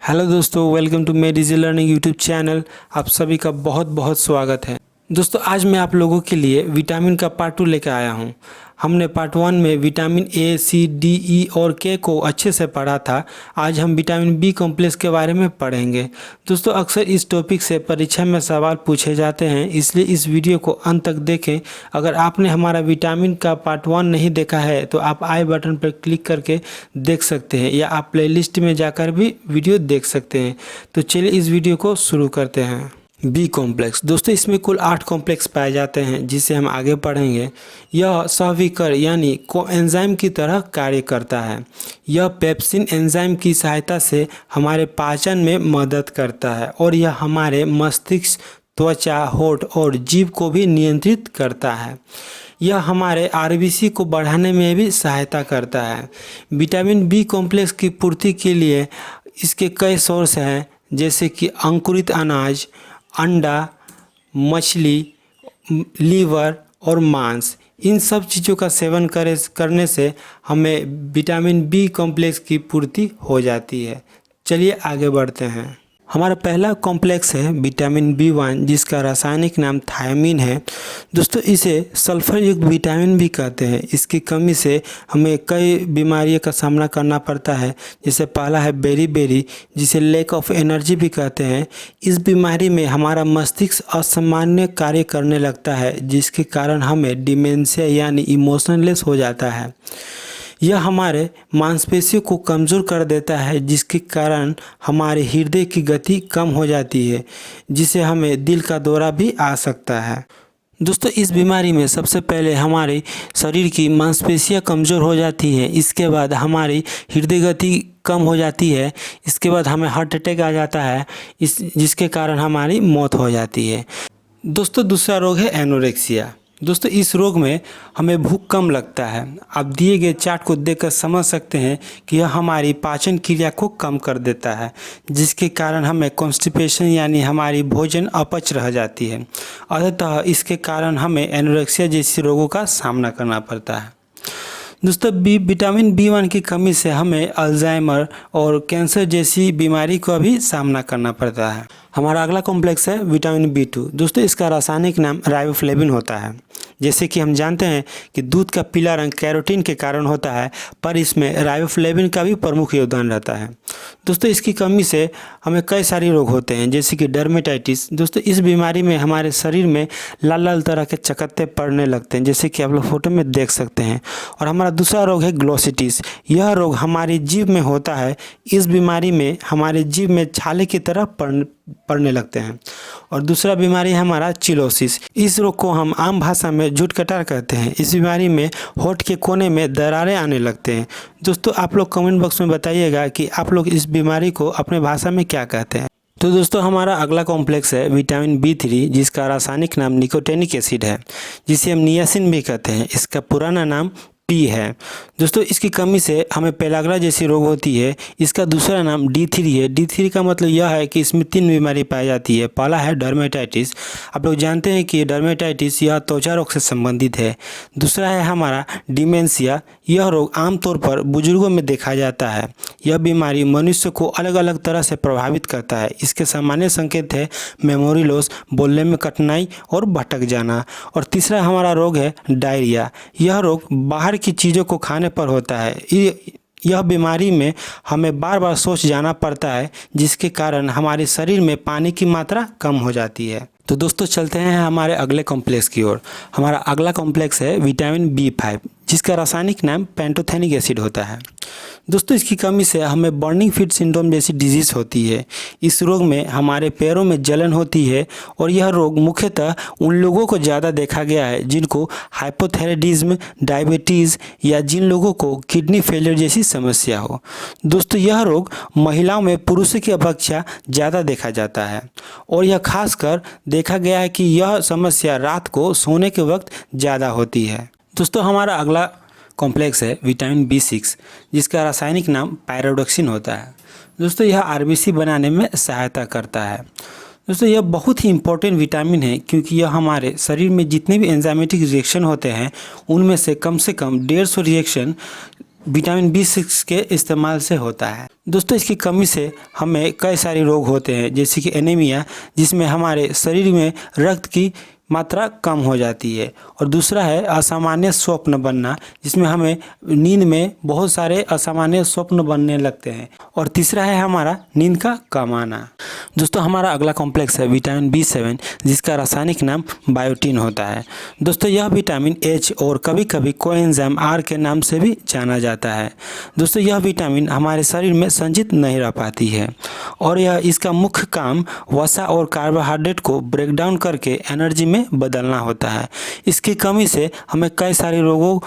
Hello दोस्तों, welcome to made easy learning YouTube channel. आप सभी का बहुत बहुत स्वागत है। दोस्तों, आज मैं आप लोगों के लिए विटामिन का पार्ट 2 लेकर आया हूं। हमने पार्ट 1 में विटामिन ए, सी, डी, ई और के को अच्छे से पढ़ा था। आज हम विटामिन बी कॉम्प्लेक्स के बारे में पढ़ेंगे। दोस्तों, अक्सर इस टॉपिक से परीक्षा में सवाल पूछे जाते हैं, इसलिए इस वीडियो को अंत तक देखें। अगर आपने हमारा विटामिन का पार्ट 1 नहीं देखा है तो आप आई बटन पर क्लिक करके देख सकते हैं, या आप प्लेलिस्ट में जाकर भी वीडियो देख सकते हैं। तो चलिए इस वीडियो को शुरू करते हैं। B complex. दोस्तों, इसमें कुल 8 कॉम्प्लेक्स पाए जाते हैं, जिसे हम आगे पढ़ेंगे। यह सहविकर यानी कोएंजाइम की तरह कार्य करता है। यह पेप्सिन एंजाइम की सहायता से हमारे पाचन में मदद करता है और यह हमारे मस्तिष्क, त्वचा, होंठ और जीभ को भी नियंत्रित करता है। यह हमारे आरबीसी को बढ़ाने में भी सहायता करता है। विटामिन बी कॉम्प्लेक्स की पूर्ति के लिए इसके कई सोर्स हैं, जैसे कि अंकुरित अनाज, अंडा, मछली, लीवर और मांस। इन सब चीज़ों का सेवन करने से हमें विटामिन बी कॉम्प्लेक्स की पूर्ति हो जाती है। चलिए आगे बढ़ते हैं। हमारा पहला कॉम्प्लेक्स है विटामिन B1, जिसका रासायनिक नाम थायमीन है। दोस्तों, इसे सल्फर युक्त विटामिन भी कहते हैं। इसकी कमी से हमें कई बीमारियों का सामना करना पड़ता है, जैसे पहला है बेरी, जिसे लैक ऑफ एनर्जी भी कहते हैं। इस बीमारी में हमारा मस्तिष्क असामान्य कार्य करने लगता है, जिसके कारण हमें डिमेंशिया यानी इमोशनलेस हो जाता है। यह हमारे मांसपेशियों को कमज़ोर कर देता है, जिसके कारण हमारे हृदय की गति कम हो जाती है, जिससे हमें दिल का दौरा भी आ सकता है। दोस्तों, इस बीमारी में सबसे पहले हमारे शरीर की मांसपेशियां कमज़ोर हो जाती हैं। इसके बाद हमारी हृदय गति कम हो जाती है। इसके बाद हमें हार्ट अटैक आ जाता है, जिसके कारण हमारी मौत हो जाती है। दोस्तों, दूसरा रोग है एनोरेक्सिया। दोस्तों, इस रोग में हमें भूख कम लगता है। आप दिए गए चार्ट को देखकर समझ सकते हैं कि यह हमारी पाचन क्रिया को कम कर देता है, जिसके कारण हमें कॉन्स्टिपेशन यानी हमारी भोजन अपच रह जाती है। अतः इसके कारण हमें एनोरेक्सिया जैसी रोगों का सामना करना पड़ता है। दोस्तों, विटामिन B1 की कमी से हमें अल्जाइमर और कैंसर जैसी बीमारी का भी सामना करना पड़ता है। हमारा अगला कॉम्प्लेक्स है विटामिन B2। दोस्तों, इसका रासायनिक नाम राइबोफ्लेविन होता है। जैसे कि हम जानते हैं कि दूध का पीला रंग कैरोटीन के कारण होता है, पर इसमें राइबोफ्लेविन का भी प्रमुख योगदान रहता है। दोस्तों, इसकी कमी से हमें कई सारे रोग होते हैं, जैसे कि डर्मेटाइटिस। दोस्तों, इस बीमारी में हमारे शरीर में लाल लाल तरह के चकत्ते पड़ने लगते हैं, जैसे कि आप लोग फोटो में देख सकते हैं। और हमारा दूसरा रोग है ग्लोसिटिस। यह रोग हमारी जीभ में होता है। इस बीमारी में हमारे जीभ में छाले की तरह पड़ने लगते हैं। और दूसरा बीमारी है हमारा चिलोसिस। इस रोग को हम आम भाषा में जूठ कटार कहते हैं। इस बीमारी में होंठ के कोने में दरारें आने लगते हैं। दोस्तों, आप लोग कमेंट बॉक्स में बताइएगा कि आप लोग इस बीमारी को अपने भाषा में क्या कहते हैं। तो दोस्तों, हमारा अगला कॉम्प्लेक्स है विटामिन B3, जिसका रासायनिक नाम निकोटेनिक एसिड है, जिसे हम नियासिन भी कहते हैं। इसका पुराना नाम P है। दोस्तों, इसकी कमी से हमें पेलाग्रा जैसी रोग होती है। इसका दूसरा नाम D3 है। D3 का मतलब यह है कि इसमें 3 बीमारी पाई जाती है। पहला है डर्मेटाइटिस। आप लोग जानते हैं कि डर्मेटाइटिस यह त्वचा रोग से संबंधित है। दूसरा है हमारा डिमेंशिया। यह रोग आमतौर पर बुजुर्गों में देखा जाता है। यह बीमारी मनुष्य को अलग अलग तरह से प्रभावित करता है। इसके सामान्य संकेत है मेमोरी लॉस, बोलने में कठिनाई और भटक जाना। और तीसरा हमारा रोग है डायरिया। यह रोग बाहर की चीज़ों को खाने पर होता है। यह बीमारी में हमें बार बार सोच जाना पड़ता है, जिसके कारण हमारे शरीर में पानी की मात्रा कम हो जाती है। तो दोस्तों, चलते हैं हमारे अगले कॉम्प्लेक्स की ओर। हमारा अगला कॉम्प्लेक्स है विटामिन B5, जिसका रासायनिक नाम पैंटोथेनिक एसिड होता है। दोस्तों, इसकी कमी से हमें बर्निंग फीट सिंड्रोम जैसी डिजीज़ होती है। इस रोग में हमारे पैरों में जलन होती है, और यह रोग मुख्यतः उन लोगों को ज़्यादा देखा गया है जिनको हाइपोथायराइडिज्म, डायबिटीज़ या जिन लोगों को किडनी फेलियर जैसी समस्या हो। दोस्तों, यह रोग महिलाओं में पुरुषों की अपेक्षा ज़्यादा देखा जाता है, और यह खासकर देखा गया है कि यह समस्या रात को सोने के वक्त ज़्यादा होती है। दोस्तों, हमारा अगला कॉम्प्लेक्स है विटामिन B6, जिसका रासायनिक नाम पायरोडॉक्सिन होता है। दोस्तों, यह आरबीसी बनाने में सहायता करता है। दोस्तों, यह बहुत ही इम्पोर्टेंट विटामिन है, क्योंकि यह हमारे शरीर में जितने भी एंजाइमेटिक रिएक्शन होते हैं उनमें से कम 150 रिएक्शन विटामिन B6 के इस्तेमाल से होता है। दोस्तों इसकी कमी से हमें कई सारे रोग होते हैं, जैसे कि एनीमिया, जिसमें हमारे शरीर में रक्त की मात्रा कम हो जाती है। और दूसरा है असामान्य स्वप्न बनना, जिसमें हमें नींद में बहुत सारे असामान्य स्वप्न बनने लगते हैं। और तीसरा है हमारा नींद का कम आना। दोस्तों हमारा अगला कॉम्प्लेक्स है विटामिन B7, जिसका रासायनिक नाम बायोटीन होता है। दोस्तों यह विटामिन H और कभी कभी कोएंजाइम R के नाम से भी जाना जाता है। दोस्तों यह विटामिन हमारे शरीर में संचित नहीं रह पाती है और इसका मुख्य काम वसा और कार्बोहाइड्रेट को ब्रेक डाउन करके एनर्जी में बदलना होता है। इसकी कमी से हमें कई सारे रोगों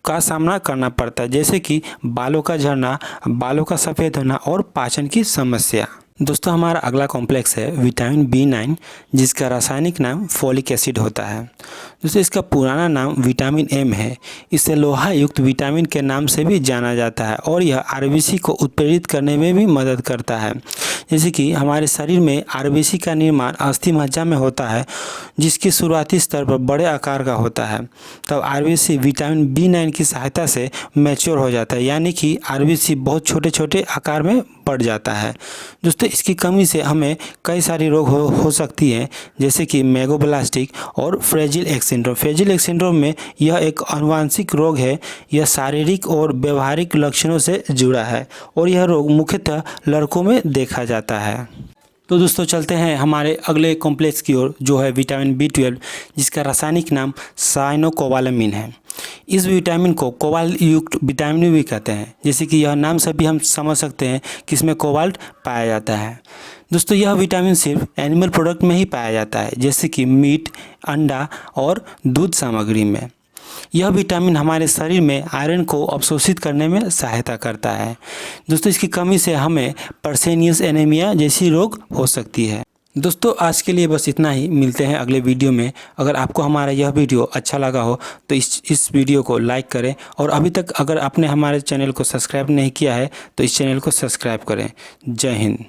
का सामना करना पड़ता है, जैसे कि बालों का झड़ना, बालों का सफ़ेद होना और पाचन की समस्या। दोस्तों हमारा अगला कॉम्प्लेक्स है विटामिन B9, जिसका रासायनिक नाम फोलिक एसिड होता है। दोस्तों इसका पुराना नाम विटामिन M है। इसे लोहा युक्त विटामिन के नाम से भी जाना जाता है और यह RBC को उत्प्रेरित करने में भी मदद करता है। जैसे कि हमारे शरीर में RBC का निर्माण अस्थि मज्जा में होता है, जिसकी शुरुआती स्तर पर बड़े आकार का होता है। तब RBC विटामिन B9 की सहायता से मैच्योर हो जाता है, यानी कि RBC बहुत छोटे छोटे आकार में बढ़ जाता है। दोस्तों इसकी कमी से हमें कई सारी रोग हो सकती हैं, जैसे कि मेगाब्लास्टिक और फ्रेजिल एक्स सिंड्रोम। फ्रेजिल एक्स सिंड्रोम में यह एक आनुवंशिक रोग है। यह शारीरिक और व्यवहारिक लक्षणों से जुड़ा है और यह रोग मुख्यतः लड़कों में देखा जाता है। तो दोस्तों चलते हैं हमारे अगले कॉम्प्लेक्स की ओर, जो है विटामिन B12, जिसका रासायनिक नाम साइनोकोबालामिन है। इस विटामिन को कोबाल्ट युक्त विटामिन भी कहते हैं, जैसे कि यह नाम से भी हम समझ सकते हैं कि इसमें कोबाल्ट पाया जाता है। दोस्तों यह विटामिन सिर्फ एनिमल प्रोडक्ट में ही पाया जाता है, जैसे कि मीट, अंडा और दूध सामग्री में। यह विटामिन हमारे शरीर में आयरन को अवशोषित करने में सहायता करता है। दोस्तों इसकी कमी से हमें पर्सेनियस एनीमिया जैसी रोग हो सकती है। दोस्तों आज के लिए बस इतना ही। मिलते हैं अगले वीडियो में। अगर आपको हमारा यह वीडियो अच्छा लगा हो तो इस वीडियो को लाइक करें और अभी तक अगर आपने हमारे चैनल को सब्सक्राइब नहीं किया है तो इस चैनल को सब्सक्राइब करें। जय हिंद।